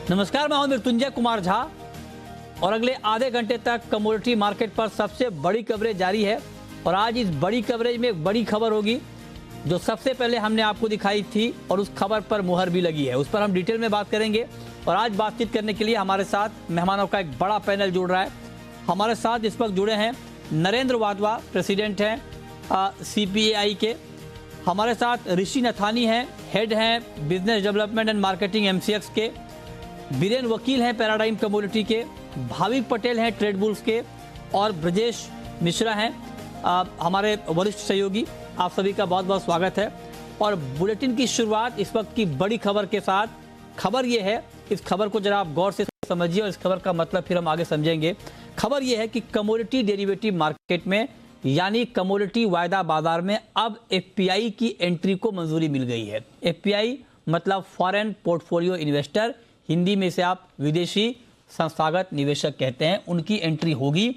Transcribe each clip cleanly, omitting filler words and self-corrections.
नमस्कार, मैं हूं मृत्युंजय कुमार झा और अगले आधे घंटे तक कमोडिटी मार्केट पर सबसे बड़ी कवरेज जारी है। और आज इस बड़ी कवरेज में एक बड़ी खबर होगी जो सबसे पहले हमने आपको दिखाई थी और उस खबर पर मुहर भी लगी है। उस पर हम डिटेल में बात करेंगे और आज बातचीत करने के लिए हमारे साथ मेहमानों का एक बड़ा पैनल जुड़ रहा है। हमारे साथ इस वक्त जुड़े हैं नरेंद्र वाधवा, प्रेसिडेंट हैं CPAI के। हमारे साथ ऋषि नथानी हैं, हेड हैं business development and marketing MCX के। बीरेन वकील हैं पैराडाइम कमोडिटी के। भाविक पटेल हैं ट्रेड बुल्स के। और ब्रजेश मिश्रा हैं हमारे वरिष्ठ सहयोगी। आप सभी का बहुत बहुत स्वागत है। और बुलेटिन की शुरुआत इस वक्त की बड़ी खबर के साथ। खबर ये है, इस खबर को जरा आप गौर से समझिए और इस खबर का मतलब फिर हम आगे समझेंगे। खबर यह है कि कमोडिटी डेरिवेटिव मार्केट में यानी कमोडिटी वायदा बाजार में अब FPI की एंट्री को मंजूरी मिल गई है। FPI मतलब फॉरेन पोर्टफोलियो इन्वेस्टर, हिंदी में से आप विदेशी संस्थागत निवेशक कहते हैं, उनकी एंट्री होगी।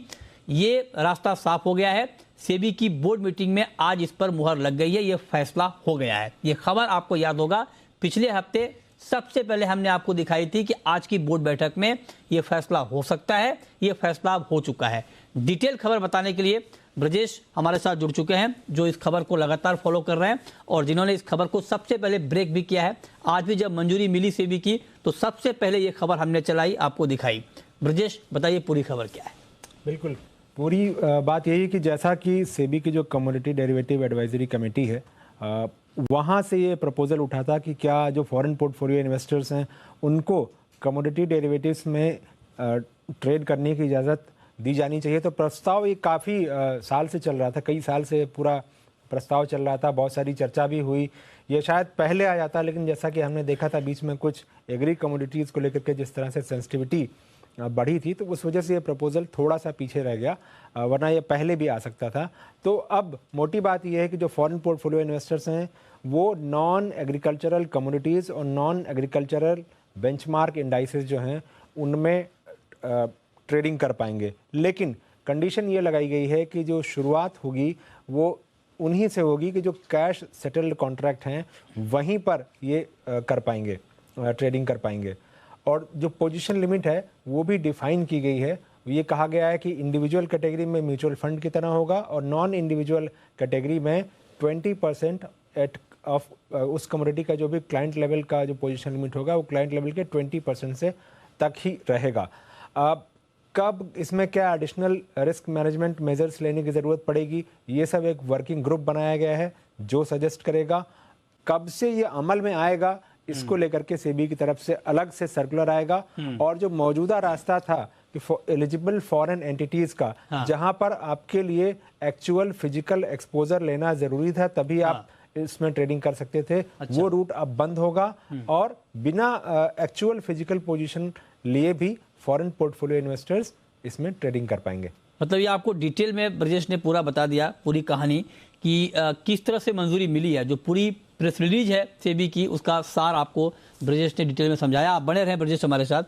ये रास्ता साफ हो गया है। सेबी की बोर्ड मीटिंग में आज इस पर मुहर लग गई है। ये फैसला हो गया है। ये खबर आपको याद होगा, पिछले हफ्ते सबसे पहले हमने आपको दिखाई थी कि आज की बोर्ड बैठक में ये फैसला हो सकता है। ये फैसला हो चुका है। डिटेल खबर बताने के लिए ब्रजेश हमारे साथ जुड़ चुके हैं, जो इस खबर को लगातार फॉलो कर रहे हैं और जिन्होंने इस खबर को सबसे पहले ब्रेक भी किया है। आज भी जब मंजूरी मिली सेबी की तो सबसे पहले ये खबर हमने चलाई, आपको दिखाई। ब्रजेश, बताइए पूरी खबर क्या है। बिल्कुल, पूरी बात यही है कि जैसा कि सेबी की जो कमोडिटी डेरिवेटिव एडवाइजरी कमेटी है, वहाँ से ये प्रपोजल उठा था कि क्या जो फॉरेन पोर्टफोलियो इन्वेस्टर्स हैं उनको कमोडिटी डेरिवेटिव्स में ट्रेड करने की इजाज़त दी जानी चाहिए। तो प्रस्ताव ये काफ़ी साल से चल रहा था, कई साल से पूरा प्रस्ताव चल रहा था, बहुत सारी चर्चा भी हुई। ये शायद पहले आ जाता, लेकिन जैसा कि हमने देखा था बीच में कुछ एग्री कमोडिटीज़ को लेकर के जिस तरह से सेंसिटिविटी बढ़ी थी, तो उस वजह से ये प्रपोजल थोड़ा सा पीछे रह गया, वरना ये पहले भी आ सकता था। तो अब मोटी बात यह है कि जो फॉरेन पोर्टफोलियो इन्वेस्टर्स हैं वो नॉन एग्रीकल्चरल कमोडिटीज़ और नॉन एग्रीकल्चरल बेंचमार्क इंडाइसेस जो हैं उनमें ट्रेडिंग कर पाएंगे। लेकिन कंडीशन ये लगाई गई है कि जो शुरुआत होगी वो उन्हीं से होगी कि जो कैश सेटल्ड कॉन्ट्रैक्ट हैं वहीं पर ये कर पाएंगे, ट्रेडिंग कर पाएंगे। और जो पोजीशन लिमिट है वो भी डिफाइन की गई है। ये कहा गया है कि इंडिविजुअल कैटेगरी में म्यूचुअल फंड की तरह होगा और नॉन इंडिविजुअल कैटेगरी में 20% एट ऑफ उस कमोडिटी का जो भी क्लाइंट लेवल का जो पोजीशन लिमिट होगा वो क्लाइंट लेवल के 20% से तक ही रहेगा। अब कब इसमें क्या एडिशनल रिस्क मैनेजमेंट मेजर्स लेने की ज़रूरत पड़ेगी, ये सब एक वर्किंग ग्रुप बनाया गया है जो सजेस्ट करेगा। कब से ये अमल में आएगा इसको लेकर के सेबी की तरफ से अलग से सर्कुलर आएगा। और जो मौजूदा रास्ता था कि एलिजिबल फॉरेन एंटिटीज़ का, जहां पर आपके लिए एक्चुअल फिजिकल एक्सपोजर लेना ज़रूरी था तभी आप इसमें ट्रेडिंग कर सकते थे, वो रूट अब बंद होगा और बिना एक्चुअल फिजिकल पोजीशन लिए भी फॉरेन पोर्टफोलियो इन्वेस्टर्स इसमें ट्रेडिंग कर पाएंगे। मतलब ये आपको डिटेल में ब्रजेश ने पूरा बता दिया, पूरी कहानी कि किस तरह से मंजूरी मिली है। जो पूरी प्रेस रिलीज है सेबी की, उसका सार आपको ब्रजेश ने डिटेल में समझाया। आप बने रहें ब्रजेश हमारे साथ।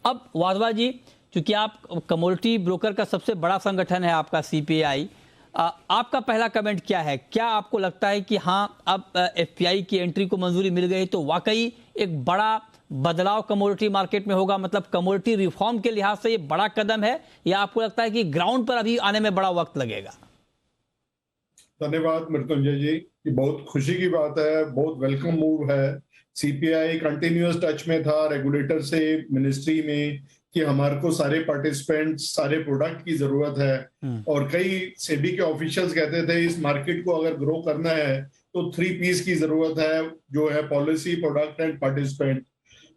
अब वाधवा जी, चूंकि आप कमोडिटी ब्रोकर का सबसे बड़ा संगठन है आपका CPAI, आपका पहला कमेंट क्या है? क्या आपको लगता है कि हाँ अब FPI की एंट्री को मंजूरी मिल गई तो वाकई एक बड़ा बदलाव कमोडिटी मार्केट में होगा, मतलब कमोडिटी रिफॉर्म के लिहाज से ये बड़ा कदम है, या आपको लगता है कि ग्राउंड पर अभी आने में बड़ा वक्त लगेगा? धन्यवाद मृत्युंजय जी, ये बहुत खुशी की बात है, बहुत वेलकम मूव है। CPAI कंटिन्यूअस टच में था रेगुलेटर से, मिनिस्ट्री में, कि हमारे को सारे पार्टिसिपेंट, सारे प्रोडक्ट की जरूरत है। और कई सेबी के ऑफिशियल्स कहते थे इस मार्केट को अगर ग्रो करना है तो 3 P's की जरूरत है, जो है पॉलिसी, प्रोडक्ट एंड पार्टिसिपेंट।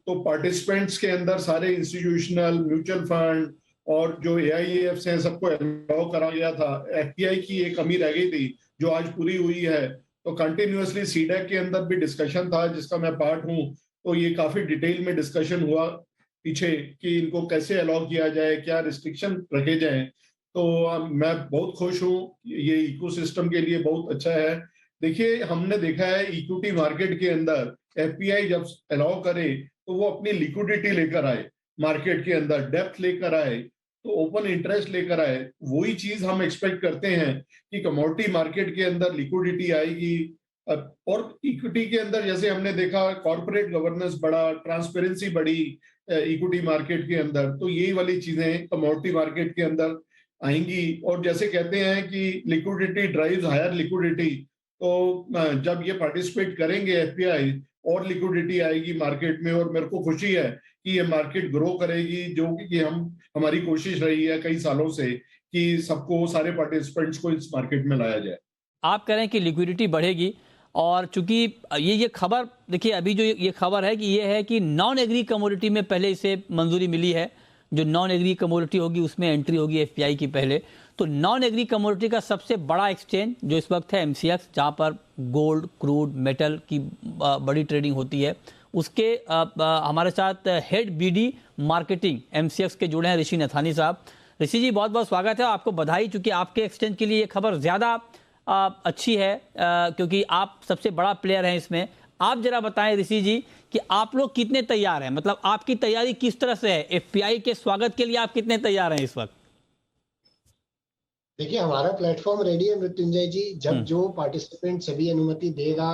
तो पार्टिसिपेंट्स के अंदर सारे इंस्टीट्यूशनल, म्यूचुअल फंड और जो AIFs हैं सबको अलाउ करा गया था। FPI की एक कमी रह गई थी जो आज पूरी हुई है। तो कंटिन्यूअसली CDAC के अंदर भी डिस्कशन था जिसका मैं पार्ट हूँ। तो ये काफी डिटेल में डिस्कशन हुआ पीछे कि इनको कैसे अलाउ किया जाए, क्या रिस्ट्रिक्शन रखे जाएं। तो मैं बहुत खुश हूँ, ये इकोसिस्टम के लिए बहुत अच्छा है। देखिए, हमने देखा है इक्विटी मार्केट के अंदर FPI जब अलाउ करे तो वो अपनी लिक्विडिटी लेकर आए, मार्केट के अंदर डेप्थ लेकर आए, तो ओपन इंटरेस्ट लेकर आए। वही चीज हम एक्सपेक्ट करते हैं कि कमोडिटी मार्केट के अंदर लिक्विडिटी आएगी। और इक्विटी के अंदर जैसे हमने देखा कॉर्पोरेट गवर्नेंस बढ़ा, ट्रांसपेरेंसी बढ़ी, इक्विटी मार्केट के अंदर, तो यही वाली चीजें कमोडिटी मार्केट के अंदर आएंगी। और जैसे कहते हैं कि लिक्विडिटी ड्राइव्स हायर लिक्विडिटी, तो जब ये पार्टिसिपेट करेंगे एफपीआई और लिक्विडिटी आएगी मार्केट में, और मेरे को खुशी है कि ये मार्केट ग्रो करेगी, जो कि हमारी कोशिश रही है कई सालों से कि सबको, सारे पार्टिसिपेंट्स को इस मार्केट में लाया जाए। आप कह रहे हैं कि लिक्विडिटी बढ़ेगी, और चूंकि ये खबर देखिए, अभी जो ये खबर है कि ये है कि नॉन एग्री कमोडिटी में पहले इसे मंजूरी मिली है। जो नॉन एग्री कमोडिटी होगी उसमें एंट्री होगी एफपीआई की पहले। तो नॉन एग्री कमोडिटी का सबसे बड़ा एक्सचेंज जो इस वक्त है एमसीएक्स, जहां पर गोल्ड, क्रूड, मेटल की बड़ी ट्रेडिंग होती है, उसके हमारे साथ हेड बीडी मार्केटिंग एमसीएक्स के जुड़े हैं ऋषि नथानी साहब। ऋषि जी, बहुत बहुत स्वागत है, आपको बधाई, चूंकि आपके एक्सचेंज के लिए ये खबर ज्यादा अच्छी है क्योंकि आप सबसे बड़ा प्लेयर हैं इसमें। आप जरा बताएं ऋषि जी कि आप लोग कितने तैयार हैं, मतलब आपकी तैयारी किस तरह से है, एफपीआई के स्वागत के लिए आप कितने तैयार हैं इस वक्त? देखिए, हमारा प्लेटफॉर्म रेडी है मृत्युंजय जी। जब जो पार्टिसिपेंट सभी अनुमति देगा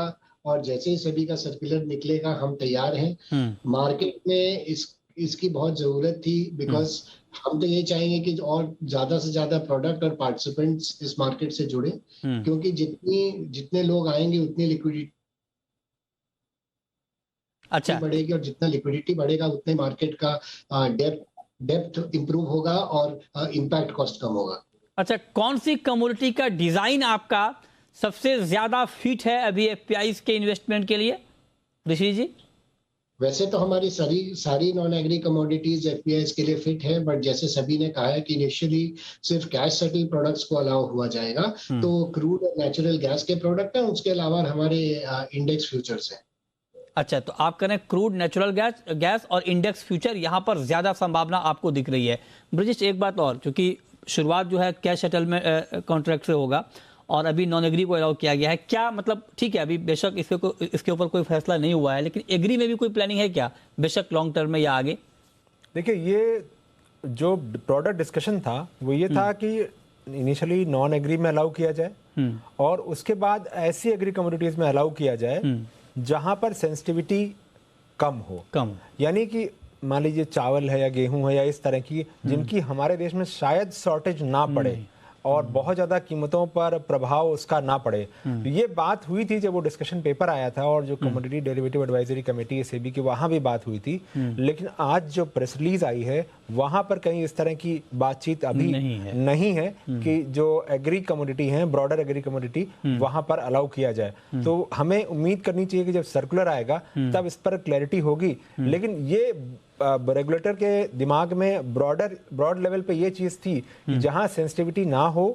और जैसे ही सभी का सर्कुलर निकलेगा, हम तैयार हैं। मार्केट में इसकी बहुत जरूरत थी, बिकॉज हम तो ये चाहेंगे कि और ज्यादा से ज्यादा प्रोडक्ट और पार्टिसिपेंट्स इस मार्केट से जुड़े, क्योंकि जितने लोग आएंगे उतनी लिक्विडिटी बढ़ेगी, और जितना लिक्विडिटी बढ़ेगा उतने मार्केट का डेप्थ इंप्रूव होगा और इम्पैक्ट कॉस्ट कम होगा। अच्छा, कौन सी कमोडिटी का डिजाइन आपका सबसे ज्यादा फिट है अभी एफपीआई के इन्वेस्टमेंट के लिए ऋषि जी? वैसे तो हमारी सारी नॉन एग्री कमोडिटीज एफपीआई के लिए फिट है, बट जैसे सभी ने कहा है कि इनिशियली सिर्फ कैश सेटल प्रोडक्ट्स को अलाउ हुआ जाएगा, तो क्रूड और नेचुरल गैस के प्रोडक्ट हैं, उसके अलावा हमारे इंडेक्स फ्यूचर्स हैं। अच्छा, तो आप करें क्रूड, नेचुरल गैस और इंडेक्स फ्यूचर, यहां पर ज्यादा संभावना आपको दिख रही है। ब्रजेश, एक बात और, क्योंकि शुरुआत जो है कैश सेटलमेंट कॉन्ट्रैक्ट से होगा और अभी नॉन एग्री को अलाउ किया गया है, क्या मतलब, ठीक है अभी बेशक इसके ऊपर कोई फैसला नहीं हुआ है, लेकिन एग्री में भी कोई प्लानिंग है क्या, बेशक लॉन्ग टर्म में या आगे? देखिए, ये जो प्रोडक्ट डिस्कशन था वो ये था कि इनिशियली नॉन एग्री में अलाउ किया जाए और उसके बाद ऐसी एग्री कमोडिटीज में अलाउ किया जाए जहां पर सेंसिटिविटी कम, यानी कि मान लीजिए चावल है या गेहूं है या इस तरह की जिनकी हमारे देश में शायद शॉर्टेज ना पड़े और बहुत ज्यादा कीमतों पर प्रभाव उसका ना पड़े। तो ये बात हुई थी जब वो डिस्कशन पेपर आया था, और जो कमोडिटी डेरिवेटिव एडवाइजरी कमेटी है सेबी की, वहां भी बात हुई थी। लेकिन आज जो प्रेस रिलीज आई है वहां पर कहीं इस तरह की बातचीत अभी नहीं है कि जो एग्री कमोडिटी है, ब्रॉडर एग्री कमोडिटी, वहां पर अलाउ किया जाए। तो हमें उम्मीद करनी चाहिए कि जब सर्कुलर आएगा तब इस पर क्लैरिटी होगी। लेकिन ये रेगुलेटर के दिमाग में ब्रॉड लेवल पे ये चीज थी कि जहां सेंसिटिविटी ना हो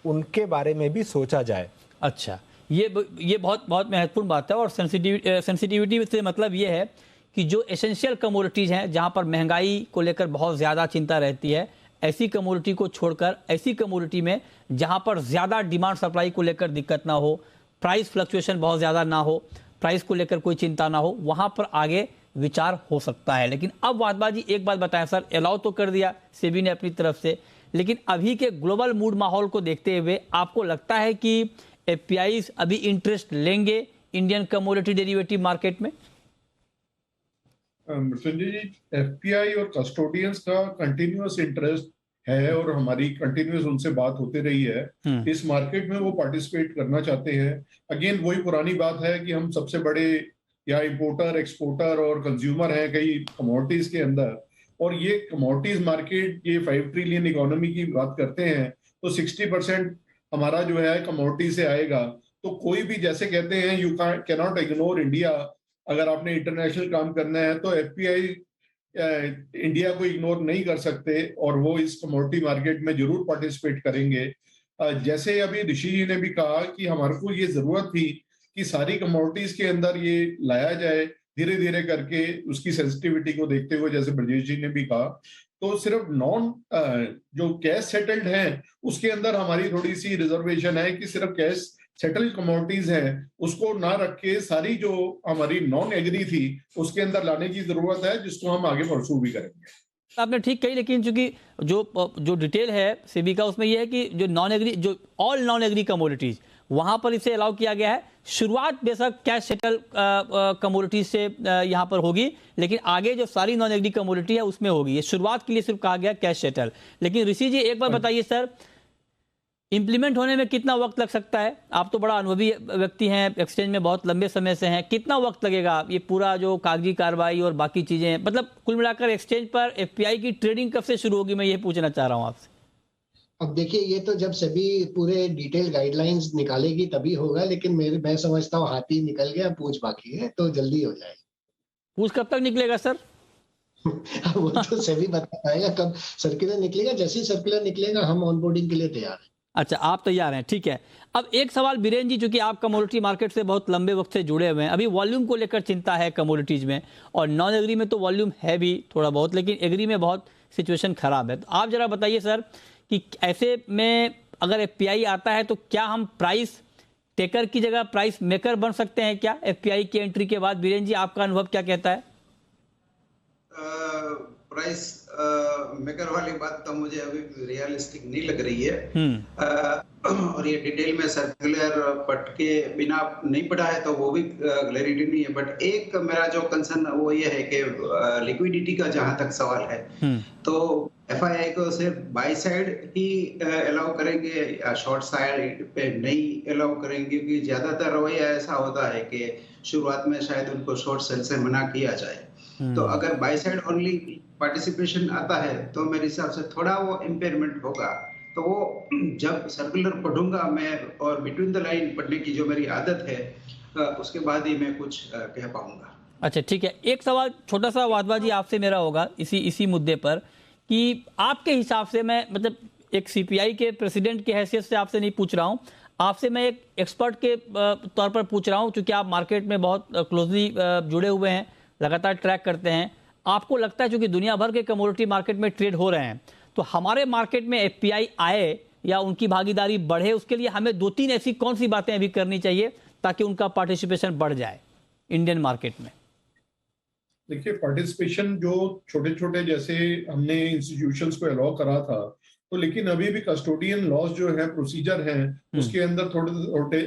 उनके बारे में भी सोचा जाए। अच्छा, ये बहुत बहुत महत्वपूर्ण बात है। और सेंसिटिविटी से मतलब ये है कि जो एसेंशियल कमोडिटीज हैं, जहां पर महंगाई को लेकर बहुत ज्यादा चिंता रहती है, ऐसी कमोडिटी को छोड़कर ऐसी कमोडिटी में जहां पर ज्यादा डिमांड सप्लाई को लेकर दिक्कत ना हो, प्राइस फ्लक्चुएशन बहुत ज्यादा ना हो, प्राइस को लेकर कोई चिंता ना हो, वहां पर आगे विचार हो सकता है। लेकिन अब वादबाजी, एक बात बताएं सर, अलाउ तो कर दिया सेबी ने अपनी तरफ से, लेकिन अभी के ग्लोबल मूड माहौल को देखते हुए आपको लगता है कि एफपीआई अभी इंटरेस्ट लेंगे इंडियन कमोडिटी डेरिवेटिव मार्केट में? संजय जी, एफपीआई और कस्टोडियंस का कंटिन्यूअस इंटरेस्ट है और हमारी कंटिन्यूअस उनसे बात होती रही है। इस मार्केट में वो पार्टिसिपेट करना चाहते हैं। अगेन वही पुरानी बात है कि हम सबसे बड़े या इंपोर्टर, एक्सपोर्टर और कंज्यूमर हैं कई कमोडिटीज के अंदर, और ये कमोडिटीज मार्केट, ये 5 ट्रिलियन इकोनॉमी की बात करते हैं, तो 60% हमारा जो है कमोडिटी से आएगा। तो कोई भी, जैसे कहते हैं, you can not ignore India. अगर आपने इंटरनेशनल काम करना है तो एफपीआई इंडिया को इग्नोर नहीं कर सकते, और वो इस कमोडिटी मार्केट में जरूर पार्टिसिपेट करेंगे। जैसे अभी ऋषि जी ने भी कहा कि हमारे को ये जरूरत थी कि सारी कमोडिटीज के अंदर ये लाया जाए धीरे धीरे करके, उसकी सेंसिटिविटी को देखते हुए, जैसे ब्रजेश जी ने भी कहा। तो सिर्फ जो कैश सेटल्ड है उसके अंदर हमारी थोड़ी सी रिजर्वेशन है कि सिर्फ कैश सेटल्ड कमोडिटीज हैं उसको ना रख के सारी जो हमारी नॉन एग्री थी उसके अंदर लाने की जरूरत है, जिसको हम आगे परसू भी करेंगे। आपने ठीक कही, लेकिन चूंकि जो डिटेल है सेबी का उसमें यह है कि जो नॉन एग्री, जो ऑल नॉन एग्री कमोडिटीज, वहां पर इसे अलाउ किया गया है। शुरुआत बेशक कैश सेटल कमोडिटी से यहां पर होगी, लेकिन आगे जो सारी नॉन एग्री कमोडिटी है उसमें होगी। ये शुरुआत के लिए सिर्फ कहा गया कैश सेटल। लेकिन ऋषि जी एक बार बताइए सर, इंप्लीमेंट होने में कितना वक्त लग सकता है? आप तो बड़ा अनुभवी व्यक्ति हैं, एक्सचेंज में बहुत लंबे समय से हैं, कितना वक्त लगेगा ये पूरा जो कागजी कार्रवाई और बाकी चीजें, मतलब कुल मिलाकर एक्सचेंज पर एफपीआई की ट्रेडिंग कब से शुरू होगी, मैं ये पूछना चाह रहा हूं आपसे। अब देखिए, ये तो जब सभी पूरे डिटेल गाइडलाइंस निकालेगी तभी होगा, लेकिन मैं समझता हूँ हाथी निकल गया, पूंछ बाकी है, तो जल्दी हो जाएगी। पूछ कब तक निकलेगा सर? वो तो सभी बता पाएगा कब सर्कुलर निकलेगा। जैसे ही सर्कुलर निकलेगा हम ऑनबोर्डिंग के लिए तैयार हैं। अच्छा, आप तैयार हैं, ठीक है। अब एक सवाल बीरेन जी, चूंकि आप कमोडिटी मार्केट से बहुत लंबे वक्त से जुड़े हुए हैं, अभी वॉल्यूम को लेकर चिंता है कमोडिटीज में, और नॉन एग्री में तो वॉल्यूम है भी थोड़ा बहुत, लेकिन एग्री में बहुत सिचुएशन खराब है। तो आप जरा बताइए सर कि ऐसे में अगर एफपीआई आता है तो क्या हम प्राइस टेकर की जगह प्राइस मेकर बन सकते हैं क्या एफपीआई की एंट्री के बाद? बीरेन जी, आपका अनुभव क्या कहता है? प्राइस मेकर वाली बात तो मुझे अभी रियलिस्टिक नहीं लग रही है। और ये डिटेल में सर्कुलर पढ़ के बिना नहीं पढ़ा है तो वो भी क्लैरिटी नहीं है। बट एक मेरा जो कंसर्न वो ये है कि लिक्विडिटी का जहां तक सवाल है, तो एफआईआई को सिर्फ बाई साइड ही अलाउ करेंगे या शॉर्ट साइड पे नहीं अलाउ करेंगे? क्योंकि ज्यादातर रवैया ऐसा होता है कि शुरुआत में शायद उनको शॉर्ट सेल से मना किया जाए। तो अगर बाई साइड ओनली पार्टिसिपेशन आता है तो मेरे हिसाब से थोड़ा वो इम्पेयरमेंट होगा। तो वो जब सर्कुलर पढ़ूंगा मैं, और बिटवीन द लाइन पढ़ने की जो मेरी आदत है, उसके बाद ही मैं कुछ कह पाऊंगा। अच्छा, ठीक है। एक सवाल छोटा सा वादवाजी आपसे मेरा होगा इसी मुद्दे पर, कि आपके हिसाब से, मैं मतलब एक सीपीआई के प्रेसिडेंट की हैसियत से आपसे नहीं पूछ रहा हूं, आपसे मैं एक एक्सपर्ट के तौर पर पूछ रहा हूं, क्योंकि आप मार्केट में बहुत क्लोजली जुड़े हुए हैं, लगातार ट्रैक करते हैं। आपको लगता है क्योंकि दुनिया भर के कमोडिटी मार्केट में ट्रेड हो रहे हैं, तो हमारे मार्केट में एफपीआई आए या उनकी भागीदारी बढ़े, उसके लिए हमें 2-3 ऐसी कौन सी बातें अभी करनी चाहिए ताकि उनका पार्टिसिपेशन बढ़ जाए इंडियन मार्केट में? देखिए, पार्टिसिपेशन जो छोटे छोटे जैसे हमने इंस्टीट्यूशंस को अलाउ करा था, तो लेकिन अभी भी कस्टोडियन लॉस जो है, प्रोसीजर है, उसके अंदर थोड़े थोड़े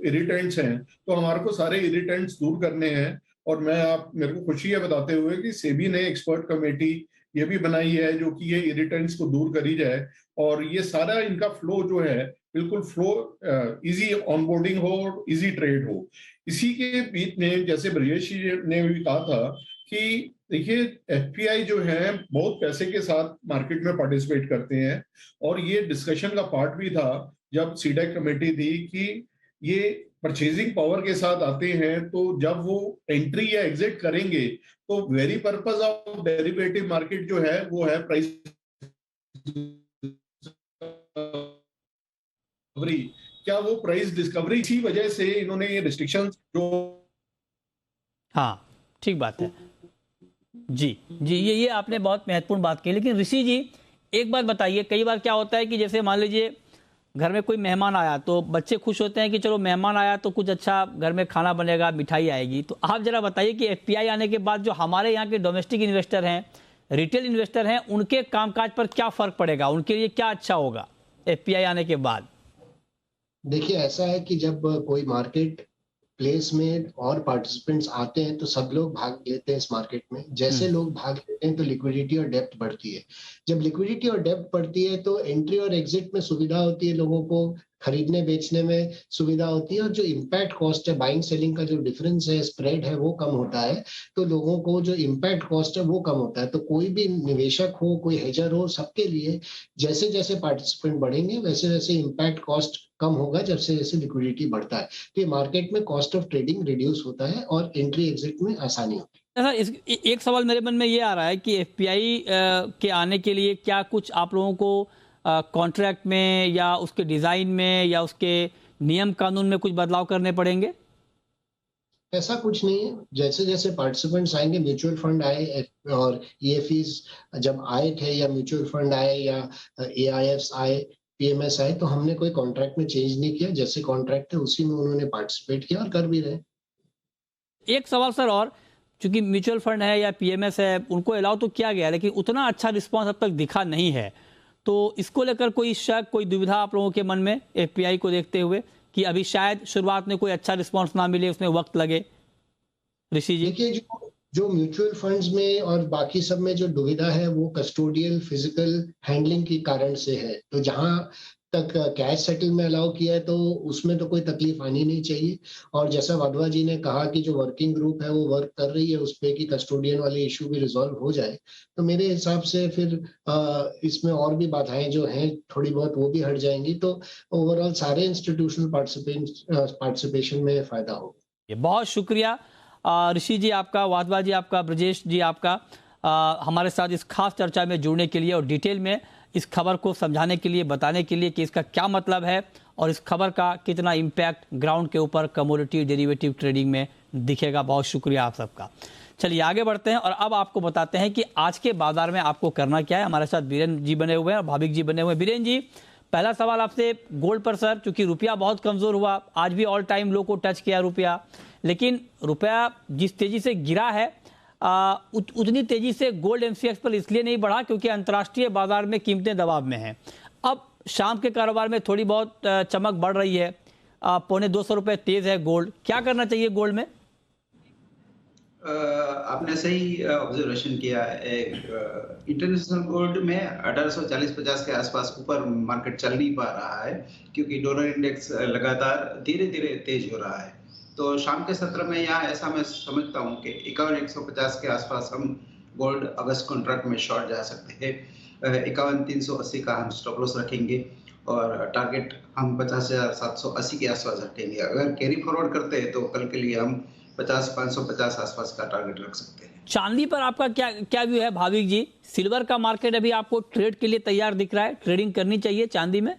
इरिटेंट्स हैं। तो हमारे को सारे इरिटेंट्स दूर करने हैं। और मेरे को खुशी है बताते हुए कि सेबी ने एक्सपर्ट कमेटी ये भी बनाई है जो कि ये इरिटेंट्स को दूर करी जाए, और ये सारा इनका फ्लो जो है बिल्कुल फ्लो इजी ऑनबोर्डिंग हो और इजी ट्रेड हो। इसी के बीच में जैसे ब्रजेश जी ने भी कहा था कि देखिए, एफपीआई जो है बहुत पैसे के साथ मार्केट में पार्टिसिपेट करते हैं, और ये डिस्कशन का पार्ट भी था जब सीडेक कमेटी थी कि ये परचेजिंग पावर के साथ आते हैं, तो जब वो एंट्री या एग्जिट करेंगे तो very purpose of derivative market जो है वो है प्राइस डिस्कवरी। क्या वो प्राइस डिस्कवरी की वजह से इन्होंने ये रिस्ट्रिक्शंस जो, हाँ ठीक बात है जी जी, ये आपने बहुत महत्वपूर्ण बात की। लेकिन ऋषि जी एक बात बताइए, कई बार क्या होता है कि जैसे मान लीजिए घर में कोई मेहमान आया तो बच्चे खुश होते हैं कि चलो मेहमान आया तो कुछ अच्छा घर में खाना बनेगा, मिठाई आएगी। तो आप जरा बताइए कि एफपीआई आने के बाद जो हमारे यहाँ के डोमेस्टिक इन्वेस्टर हैं, रिटेल इन्वेस्टर हैं, उनके कामकाज पर क्या फर्क पड़ेगा, उनके लिए क्या अच्छा होगा एफपीआई आने के बाद? देखिए, ऐसा है कि जब कोई मार्केट प्लेस में और पार्टिसिपेंट्स आते हैं तो सब लोग भाग लेते हैं इस मार्केट में। जैसे लोग भाग लेते हैं तो लिक्विडिटी और डेप्थ बढ़ती है। जब लिक्विडिटी और डेप्थ बढ़ती है तो एंट्री और एग्जिट में सुविधा होती है, लोगों को खरीदने बेचने में सुविधा होती है, और जो इम्पैक्ट कॉस्ट है, बाइंग सेलिंग का जो डिफरेंस है, स्प्रेड है, वो कम होता है। तो लोगों को जो इम्पैक्ट कॉस्ट है वो कम होता है। तो कोई भी निवेशक हो, कोई हेजर हो, सबके लिए जैसे जैसे पार्टिसिपेंट बढ़ेंगे वैसे वैसे इम्पैक्ट कॉस्ट कम होगा, जैसे जैसे लिक्विडिटी बढ़ता है। तो ये मार्केट में कॉस्ट ऑफ ट्रेडिंग रिड्यूस होता है और एंट्री एग्जिट में आसानी होती है। एक सवाल मेरे मन में ये आ रहा है कि एफपीआई के आने के लिए क्या कुछ आप लोगों को कॉन्ट्रैक्ट में या उसके डिजाइन में या उसके नियम कानून में कुछ बदलाव करने पड़ेंगे? ऐसा कुछ नहीं है। जैसे जैसे पार्टिसिपेंट्स आएंगे, म्यूचुअल फंड आए और ईएफईज जब आए थे, या म्यूचुअल फंड आए या एआईएफ्स आए, पीएमएस आए, तो हमने कोई कॉन्ट्रैक्ट में चेंज नहीं किया। जैसे कॉन्ट्रैक्ट है उसी में उन्होंने पार्टिसिपेट किया और कर भी रहे। एक सवाल सर और, चूंकि म्यूचुअल फंड है या पीएमएस है, उनको अलाउ तो किया गया, लेकिन उतना अच्छा रिस्पांस अब तक दिखा नहीं है। तो इसको लेकर कोई शक, कोई दुविधा आप लोगों के मन में एफपीआई को देखते हुए, कि अभी शायद शुरुआत में कोई अच्छा रिस्पॉन्स ना मिले, उसमें वक्त लगे? ऋषि जी देखिए, जो म्यूचुअल फंड्स में और बाकी सब में जो दुविधा है वो कस्टोडियल फिजिकल हैंडलिंग के कारण से है। तो जहां तक कैश सेटल में अलाउ किया है तो उसमें तो कोई तकलीफ आनी नहीं चाहिए। और जैसा वाधवा जी ने कहा कि जो वर्किंग ग्रुप है वो वर्क कर रही है उस पे कि कस्टोडियन वाले इशू भी रिजॉल्व हो जाए, तो मेरे हिसाब से फिर इसमें और भी बाधाएं जो हैं थोड़ी बहुत वो भी हट जाएंगी। तो ओवरऑल सारे इंस्टीट्यूशनल पार्टिसिपेशन में फायदा होगा। ये बहुत शुक्रिया ऋषि जी आपका, वाधवा जी आपका, ब्रजेश जी आपका, हमारे साथ इस खास चर्चा में जुड़ने के लिए और डिटेल में इस खबर को समझाने के लिए, बताने के लिए कि इसका क्या मतलब है और इस खबर का कितना इम्पैक्ट ग्राउंड के ऊपर कमोडिटी डेरिवेटिव ट्रेडिंग में दिखेगा। बहुत शुक्रिया आप सबका। चलिए आगे बढ़ते हैं और अब आपको बताते हैं कि आज के बाजार में आपको करना क्या है। हमारे साथ बीरेन जी बने हुए हैं और भाविक जी बने हुए हैं। बीरेन जी, पहला सवाल आपसे गोल्ड पर सर, चूंकि रुपया बहुत कमजोर हुआ, आज भी ऑल टाइम लो को टच किया रुपया, लेकिन रुपया जिस तेजी से गिरा है उतनी तेजी से गोल्ड एमसीएक्स पर इसलिए नहीं बढ़ा क्योंकि अंतर्राष्ट्रीय बाजार में कीमतें दबाव में हैं। अब शाम के कारोबार में थोड़ी बहुत चमक बढ़ रही है, 250 रुपये तेज है गोल्ड। क्या करना चाहिए गोल्ड में? आपने सही ऑब्जर्वेशन किया है। इंटरनेशनल गोल्ड में 1840-50 के आसपास ऊपर मार्केट चल नहीं पा रहा है क्योंकि डॉलर इंडेक्स लगातार धीरे धीरे तेज हो रहा है। तो शाम के सत्र में यहाँ ऐसा मैं समझता हूँ कि 51,150 के आसपास हम गोल्ड अगस्त कॉन्ट्रैक्ट में शॉर्ट जा सकते हैं। 51,380 का हम स्टॉप लॉस रखेंगे और टारगेट हम 50,780 के आसपास रखेंगे। अगर कैरी फॉरवर्ड करते हैं तो कल के लिए हम 50,550 आसपास का टारगेट रख सकते हैं। चांदी पर आपका क्या व्यू है भाविक जी? सिल्वर का मार्केट अभी आपको ट्रेड के लिए तैयार दिख रहा है, ट्रेडिंग करनी चाहिए चांदी में?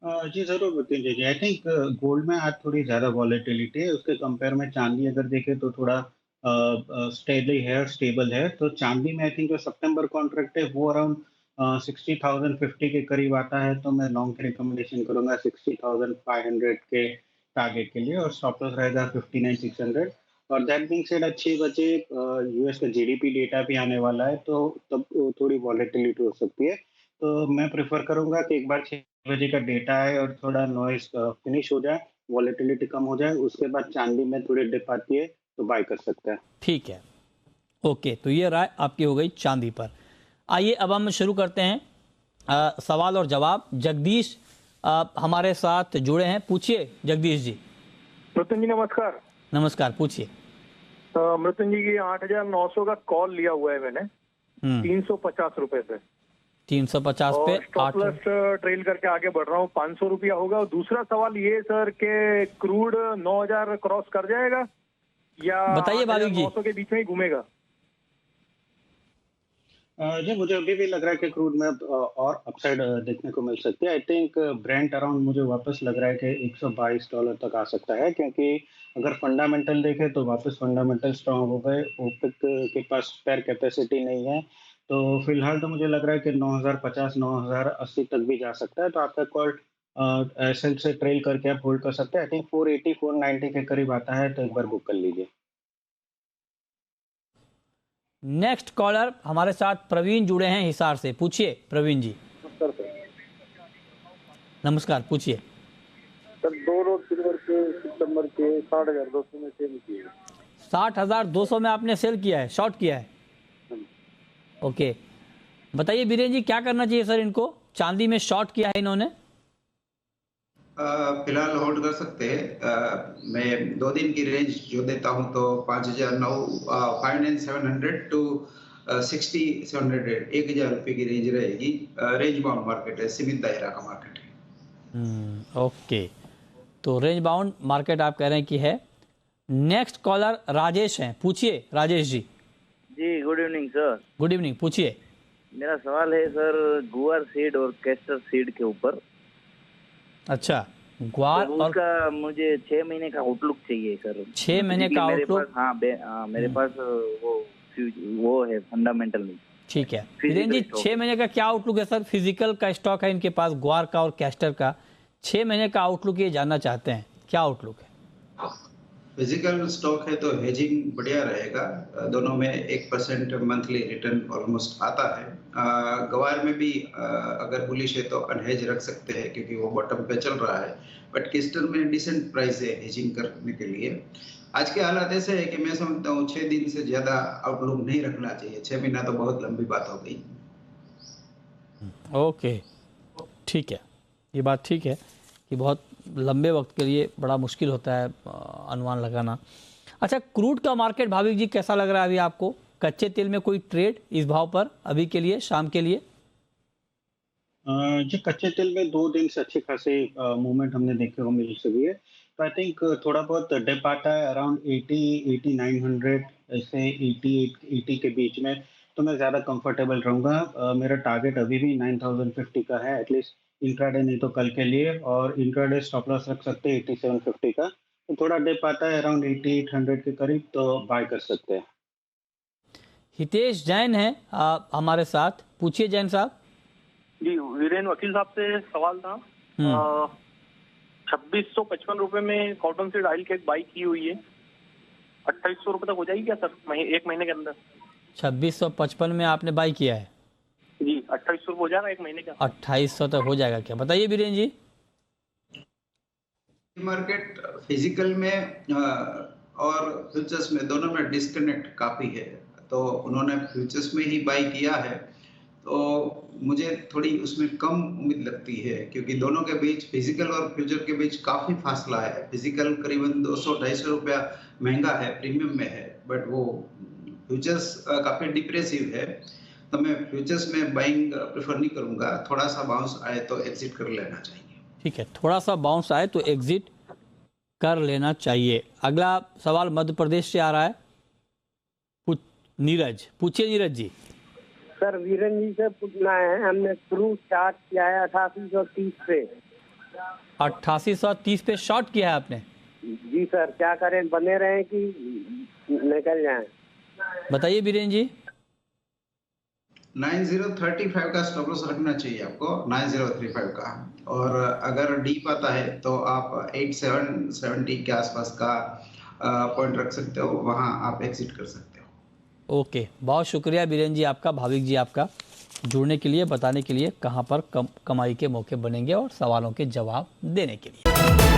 जी जरूर मृत्युंजय जी। आई थिंक गोल्ड में आज थोड़ी ज्यादा वॉलेटिलिटी है, उसके कंपेयर में चांदी अगर देखें तो थोड़ा स्टेबल है। तो चांदी में आई थिंक जो सितंबर कॉन्ट्रैक्ट है वो अराउंड 60,050 के करीब आता है, तो मैं लॉन्ग की रिकमेंडेशन करूंगा 60,500 के टारगेट के लिए और स्टॉप लॉस रहेगा 59,600। और दैट बीइंग सेड अच्छी बचे यूएस का जीडीपी डेटा भी आने वाला है तो तब थोड़ी वॉलेटिलिटी हो सकती है। तो मैं प्रेफर करूंगा कि एक बार 6 बजे का डेटा आए और थोड़ा नॉइस फिनिश हो जाए, वॉलेटिलिटी कम हो जाए, उसके बाद चांदी में थोड़ी डिप आती है तो बाय कर सकते हैं। ठीक है, ओके, तो ये राय आपकी हो गई चांदी पर। आइए अब हम शुरू करते हैं सवाल और जवाब। जगदीश हमारे साथ जुड़े हैं, पूछिए जगदीश जी। मृत्युंजय नमस्कार। नमस्कार, पूछिए। मृत्युंजय की 8,900 का कॉल लिया हुआ है मैंने 350 रुपए से, 350 पे स्टॉप लॉस ट्रेल करके आगे बढ़ रहा हूँ, 500 रुपया होगा। और दूसरा सवाल ये सर के क्रूड 9,000 क्रॉस कर जाएगा या बताइए भाविक जी। 900 के बीच में ही घूमेगा? जी मुझे अभी भी लग रहा है कि क्रूड में और अपसाइड देखने को मिल सकती है। आई थिंक ब्रेंट अराउंड मुझे वापस लग रहा है कि $122 तक आ सकता है, क्योंकि अगर फंडामेंटल देखें तो वापस फंडामेंटल स्ट्रांग हो गए, ओपेक के पास स्पेयर कैपेसिटी नहीं है। तो फिलहाल तो मुझे लग रहा है कि 9,050 9,080 तक भी जा सकता है। तो आपका कॉल एसएल से ट्रेल करके आप होल्ड कर सकते हैं। आई थिंक 480 490 के करीब आता है तो एक बार बुक कर लीजिए। नेक्स्ट कॉलर हमारे साथ प्रवीण जुड़े हैं हिसार से, पूछिए प्रवीण जी। नमस्कार, पूछिए। सर 2 रोज सिल्वर के सितंबर के 60,200 में सेल किए। 60,200 में आपने सेल किया है, शॉर्ट किया है? ओके, बताइए बीरेन जी क्या करना चाहिए सर इनको? चांदी में शॉर्ट किया है इन्होंने। फिलहाल होल्ड कर सकते हैं। मैं 2 दिन की रेंज जो देता हूं तो 5,700 टू 6,700, 1,000 रुपए की रेंज रहेगी। रेंज बाउंड मार्केट है, सीमित दायरा का मार्केट है। ओके, तो रेंज बाउंड मार्केट आप कह रहे हैं कि है। नेक्स्ट कॉलर राजेश हैं, पूछिए राजेश जी। जी good evening sir. Good evening, पूछिए। मेरा सवाल है सर गुआर सीड और कैस्टर सीड के ऊपर। अच्छा, ग्वार तो और उसका मुझे 6 महीने का आउटलुक चाहिए सर। 6 महीने का आउटलुक? हाँ मेरे पास वो है फंडामेंटल में। ठीक है बीरेन जी, 6 महीने का क्या आउटलुक है सर? फिजिकल का स्टॉक है इनके पास, ग्वार का और कैस्टर का। 6 महीने का आउटलुक ये जानना चाहते हैं, क्या आउटलुक है? फिजिकल स्टॉक है तो हेजिंग बढ़िया रहेगा। दोनों में 1% मंथली रिटर्न ऑलमोस्ट आता है। गवार में भी अगर बुलिश है तो अनहेज रख सकते हैं क्योंकि वो बॉटम पे चल रहा है, बट केस्टर में डिसेंट प्राइस है हेजिंग करने के लिए। आज के हालात ऐसे है कि मैं समझता हूँ 6 दिन से ज्यादा आउटलुक नहीं रखना चाहिए। 6 महीना तो बहुत लंबी बात हो गई। ओके, ठीक है, ये बात ठीक है कि बहुत लंबे वक्त के लिए बड़ा मुश्किल होता है अनुमान लगाना। अच्छा, क्रूड का मार्केट भाविक जी कैसा लग रहा है अभी आपको? कच्चे तेल में कोई ट्रेड इस भाव पर अभी के लिए, शाम के लिए? जी, कच्चे तेल में 2 दिन से अच्छी खासी मूवमेंट हमने देखने को मिल सकी है। तो आई थिंक थोड़ा बहुत डिप आता है अराउंड 80-8900 ऐसे 80 के बीच में, तो मैं ज़्यादा कंफर्टेबल रहूँगा। मेरा टारगेट अभी भी 9050 का है एटलीस्ट इंट्राडे, नहीं तो कल के लिए, और इंट्राडे स्टॉप लॉस रख सकते हैं 8750 का। तो थोड़ा डिप आता है अराउंड 8800 के करीब, तो बाय कर सकते हैं। हितेश जैन है हमारे साथ, पूछिए जैन साहब। जी, वीरेंद्र वकील साहब से सवाल था। 2655 रुपए में cotton seed oil cake by की हुई है, 2800 रुपए तक हो जाएगी क्या सर एक महीने के अंदर? 2655 में आपने बाई किया है? जी, 2800 हो जाएगा एक महीने का? 2800 तक हो जाएगा क्या, बताइए बीरेन जी। मार्केट फिजिकल में और फ्यूचर्स में दोनों में डिस्कनेक्ट काफी है, तो उन्होंने फ्यूचर्स में ही बाई किया है, तो मुझे थोड़ी उसमें कम उम्मीद लगती है क्योंकि दोनों के बीच, फिजिकल और फ्यूचर के बीच काफी फासला है। फिजिकल करीबन 200-250 रुपया महंगा है, प्रीमियम में है, बट वो फ्यूचर्स काफी डिप्रेसिव है, तो मैं फ्यूचर्स में बाइंग प्रेफर नहीं करूंगा। थोड़ा सा बाउंस आए तो एग्जिट कर लेना चाहिए। ठीक है, थोड़ा सा बाउंस आए तो एग्जिट कर लेना चाहिए। अगला सवाल मध्य प्रदेश से आ रहा है, नीरज, पूछिए नीरज जी। सर वीरेंद्र जी से पूछना है, हमने क्रूड स्टार्ट किया है 8830 पे। 8830 पे शॉर्ट किया है आपने? जी सर, क्या करें, बने रहें कि निकल जाएं? बताइए बीरेन जी। 9035 का स्टॉप लॉस रखना चाहिए आपको, 9035 का, और अगर डीप आता है तो आप 8770 के आसपास का पॉइंट रख सकते हो, वहां आप एग्जिट कर सकते हो। ओके, बहुत शुक्रिया बीरेन जी आपका, भाविक जी आपका, जुड़ने के लिए, बताने के लिए कहां पर कमाई के मौके बनेंगे और सवालों के जवाब देने के लिए।